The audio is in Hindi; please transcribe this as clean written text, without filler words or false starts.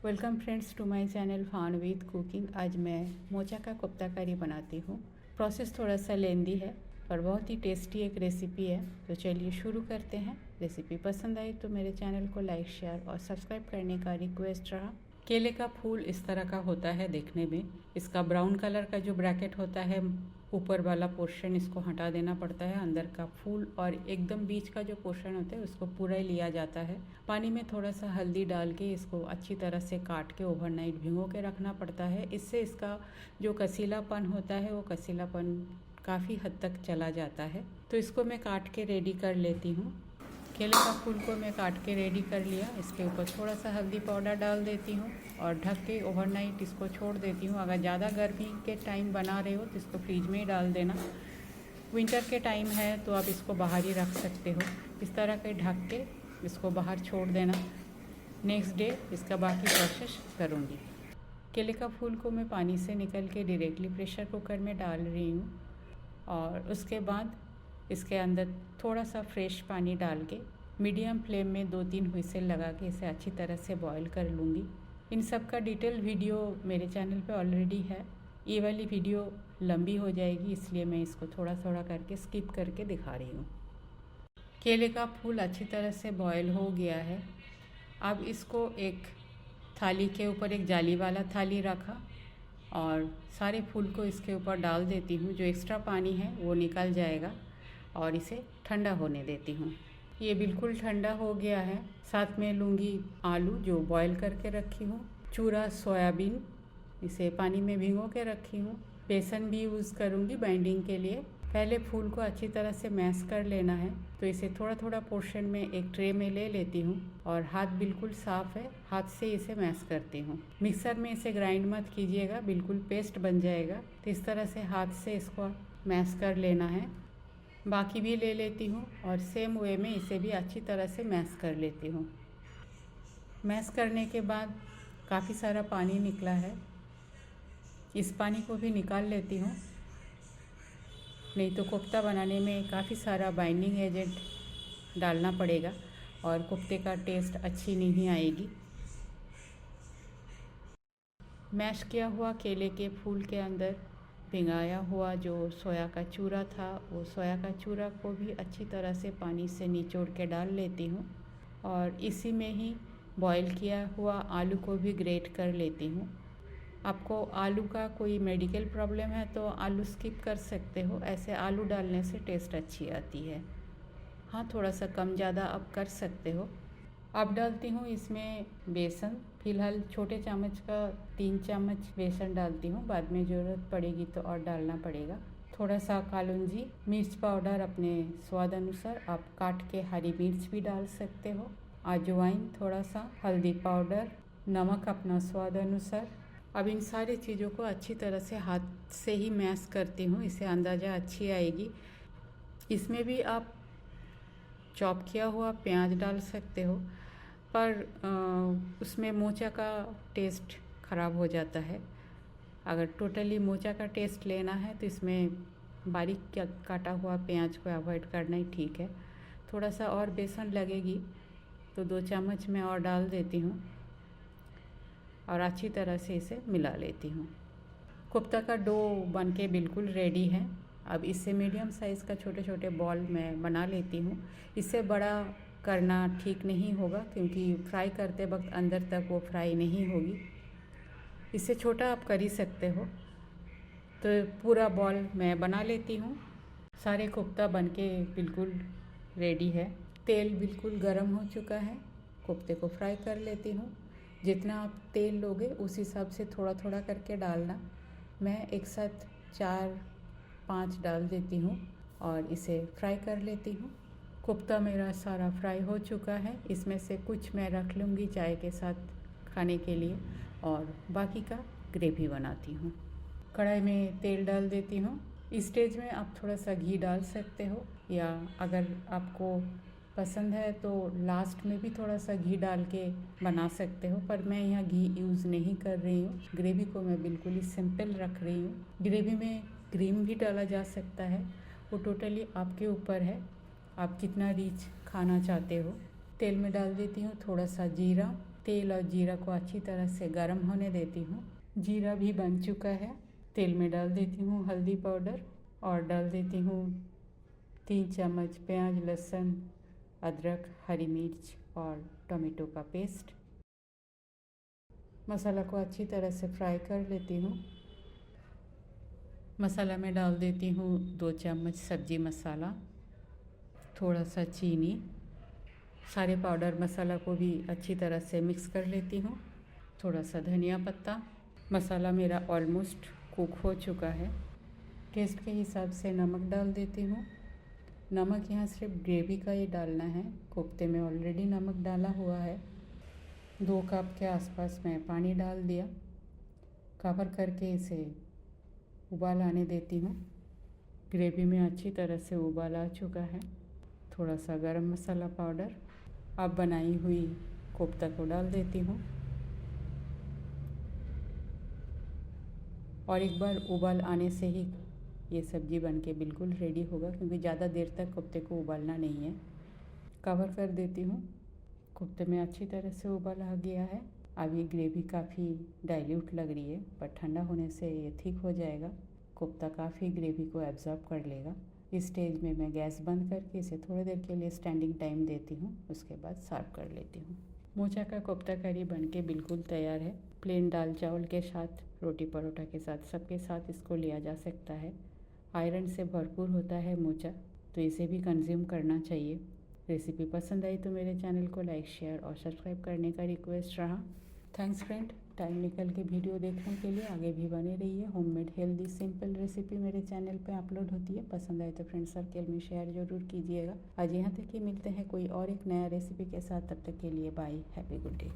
Welcome friends to my channel fun with cooking. आज मैं मोचा का कोफ्ता करी बनाती हूँ। प्रोसेस थोड़ा सा लेंदी है पर बहुत ही टेस्टी एक रेसिपी है। तो चलिए शुरू करते हैं। रेसिपी पसंद आई तो मेरे चैनल को लाइक शेयर और सब्सक्राइब करने का रिक्वेस्ट रहा। केले का फूल इस तरह का होता है देखने में। इसका ब्राउन कलर का जो ब्रैकेट होता है, ऊपर वाला पोर्शन इसको हटा देना पड़ता है। अंदर का फूल और एकदम बीच का जो पोर्शन होता है उसको पूरा ही लिया जाता है। पानी में थोड़ा सा हल्दी डाल के इसको अच्छी तरह से काट के ओवरनाइट भिगो के रखना पड़ता है। इससे इसका जो कसीलापन होता है वो कसीलापन काफ़ी हद तक चला जाता है। तो इसको मैं काट के रेडी कर लेती हूँ। केले का फूल को मैं काट के रेडी कर लिया। इसके ऊपर थोड़ा सा हल्दी पाउडर डाल देती हूँ और ढक के ओवरनाइट इसको छोड़ देती हूँ। अगर ज़्यादा गर्मी के टाइम बना रहे हो तो इसको फ्रिज में ही डाल देना। विंटर के टाइम है तो आप इसको बाहर ही रख सकते हो। इस तरह के ढक के इसको बाहर छोड़ देना। नेक्स्ट डे इसका बाकी प्रोसेस करूँगी। केले का फूल को मैं पानी से निकल के डायरेक्टली प्रेशर कुकर में डाल रही हूँ और उसके बाद इसके अंदर थोड़ा सा फ्रेश पानी डाल के मीडियम फ्लेम में 2-3 व्हिसल लगा के इसे अच्छी तरह से बॉईल कर लूँगी। इन सब का डिटेल वीडियो मेरे चैनल पे ऑलरेडी है। ये वाली वीडियो लंबी हो जाएगी इसलिए मैं इसको थोड़ा थोड़ा करके स्किप करके दिखा रही हूँ। केले का फूल अच्छी तरह से बॉईल हो गया है। अब इसको एक थाली के ऊपर, एक जाली वाला थाली रखा और सारे फूल को इसके ऊपर डाल देती हूँ। जो एक्स्ट्रा पानी है वो निकल जाएगा और इसे ठंडा होने देती हूँ। ये बिल्कुल ठंडा हो गया है। साथ में लूँगी आलू जो बॉईल करके रखी हूँ, चूरा सोयाबीन इसे पानी में भिगो के रखी हूँ, बेसन भी यूज़ करूँगी बाइंडिंग के लिए। पहले फूल को अच्छी तरह से मैश कर लेना है। तो इसे थोड़ा थोड़ा पोर्शन में एक ट्रे में ले लेती हूँ और हाथ बिल्कुल साफ़ है, हाथ से इसे मैश करती हूँ। मिक्सर में इसे ग्राइंड मत कीजिएगा, बिल्कुल पेस्ट बन जाएगा। तो इस तरह से हाथ से इसको मैश कर लेना है। बाकी भी ले लेती हूँ और सेम वे में इसे भी अच्छी तरह से मैश कर लेती हूँ। मैश करने के बाद काफ़ी सारा पानी निकला है, इस पानी को भी निकाल लेती हूँ। नहीं तो कोफ्ता बनाने में काफ़ी सारा बाइंडिंग एजेंट डालना पड़ेगा और कोफ्ते का टेस्ट अच्छी नहीं आएगी। मैश किया हुआ केले के फूल के अंदर भिंगाया हुआ जो सोया का चूरा था, वो सोया का चूरा को भी अच्छी तरह से पानी से निचोड़ के डाल लेती हूँ और इसी में ही बॉईल किया हुआ आलू को भी ग्रेट कर लेती हूँ। आपको आलू का कोई मेडिकल प्रॉब्लम है तो आलू स्किप कर सकते हो, ऐसे आलू डालने से टेस्ट अच्छी आती है। हाँ, थोड़ा सा कम ज़्यादा आप कर सकते हो। अब डालती हूँ इसमें बेसन। फ़िलहाल छोटे चम्मच का 3 चम्मच बेसन डालती हूँ, बाद में ज़रूरत पड़ेगी तो और डालना पड़ेगा। थोड़ा सा कालूंजी, मिर्च पाउडर अपने स्वाद अनुसार, आप काट के हरी मिर्च भी डाल सकते हो, अजवाइन थोड़ा सा, हल्दी पाउडर, नमक अपना स्वाद अनुसार। अब इन सारी चीज़ों को अच्छी तरह से हाथ से ही मैश करती हूँ, इससे अंदाज़ा अच्छी आएगी। इसमें भी आप चॉप किया हुआ प्याज डाल सकते हो पर उसमें मोचा का टेस्ट ख़राब हो जाता है। अगर टोटली मोचा का टेस्ट लेना है तो इसमें बारीक काटा हुआ प्याज को अवॉइड करना ही ठीक है। थोड़ा सा और बेसन लगेगी तो 2 चम्मच मैं और डाल देती हूँ और अच्छी तरह से इसे मिला लेती हूँ। कोफ्ता का डो बनके बिल्कुल रेडी है। अब इससे मीडियम साइज़ का छोटे छोटे बॉल मैं बना लेती हूँ। इससे बड़ा करना ठीक नहीं होगा क्योंकि फ्राई करते वक्त अंदर तक वो फ्राई नहीं होगी। इससे छोटा आप कर ही सकते हो। तो पूरा बॉल मैं बना लेती हूँ। सारे कोफ्ता बनके बिल्कुल रेडी है। तेल बिल्कुल गर्म हो चुका है। कोफ्ते को फ्राई कर लेती हूँ। जितना आप तेल लोगे उस हिसाब से थोड़ा थोड़ा करके डालना। मैं एक साथ 4-5 डाल देती हूँ और इसे फ्राई कर लेती हूँ। कोफ्ता मेरा सारा फ्राई हो चुका है। इसमें से कुछ मैं रख लूँगी चाय के साथ खाने के लिए और बाकी का ग्रेवी बनाती हूँ। कढ़ाई में तेल डाल देती हूँ। इस स्टेज में आप थोड़ा सा घी डाल सकते हो या अगर आपको पसंद है तो लास्ट में भी थोड़ा सा घी डाल के बना सकते हो, पर मैं यहाँ घी यूज़ नहीं कर रही हूँ। ग्रेवी को मैं बिल्कुल ही सिंपल रख रही हूँ। ग्रेवी में क्रीम भी डाला जा सकता है, वो टोटली आपके ऊपर है, आप कितना रिच खाना चाहते हो। तेल में डाल देती हूँ थोड़ा सा जीरा, तेल और जीरा को अच्छी तरह से गर्म होने देती हूँ। जीरा भी बन चुका है। तेल में डाल देती हूँ हल्दी पाउडर और डाल देती हूँ 3 चम्मच प्याज, लहसुन, अदरक, हरी मिर्च और टमाटो का पेस्ट। मसाला को अच्छी तरह से फ्राई कर लेती हूँ। मसाला में डाल देती हूँ 2 चम्मच सब्जी मसाला, थोड़ा सा चीनी, सारे पाउडर मसाला को भी अच्छी तरह से मिक्स कर लेती हूँ। थोड़ा सा धनिया पत्ता। मसाला मेरा ऑलमोस्ट कुक हो चुका है। टेस्ट के हिसाब से नमक डाल देती हूँ। नमक यहाँ सिर्फ ग्रेवी का ही डालना है, कोफ्ते में ऑलरेडी नमक डाला हुआ है। 2 कप के आसपास मैं पानी डाल दिया। कवर करके इसे उबाल आने देती हूँ। ग्रेवी में अच्छी तरह से उबाल आ चुका है। थोड़ा सा गरम मसाला पाउडर। अब बनाई हुई कोफ्ता को डाल देती हूँ और एक बार उबाल आने से ही ये सब्ज़ी बनके बिल्कुल रेडी होगा, क्योंकि ज़्यादा देर तक कोफ्ते को उबालना नहीं है। कवर कर देती हूँ। कोफ्ते में अच्छी तरह से उबाल आ गया है। अब ये ग्रेवी काफ़ी डाइल्यूट लग रही है, पर ठंडा होने से ये ठीक हो जाएगा। कोफ्ता काफ़ी ग्रेवी को एब्जॉर्ब कर लेगा। इस स्टेज में मैं गैस बंद करके इसे थोड़ी देर के लिए स्टैंडिंग टाइम देती हूँ, उसके बाद सर्व कर लेती हूँ। मोचा का कोफ्ता करी बनके बिल्कुल तैयार है। प्लेन दाल चावल के साथ, रोटी परोठा के साथ, सबके साथ इसको लिया जा सकता है। आयरन से भरपूर होता है मोचा, तो इसे भी कंज्यूम करना चाहिए। रेसिपी पसंद आई तो मेरे चैनल को लाइक, शेयर और सब्सक्राइब करने का रिक्वेस्ट रहा। थैंक्स फ्रेंड, टाइम निकल के वीडियो देखने के लिए। आगे भी बने रहिए। होममेड हेल्दी सिंपल रेसिपी मेरे चैनल पे अपलोड होती है। पसंद आए तो फ्रेंड सर्कल में शेयर ज़रूर कीजिएगा। आज यहाँ तक ही, मिलते हैं कोई और एक नया रेसिपी के साथ। तब तक के लिए बाय, हैप्पी गुड डे।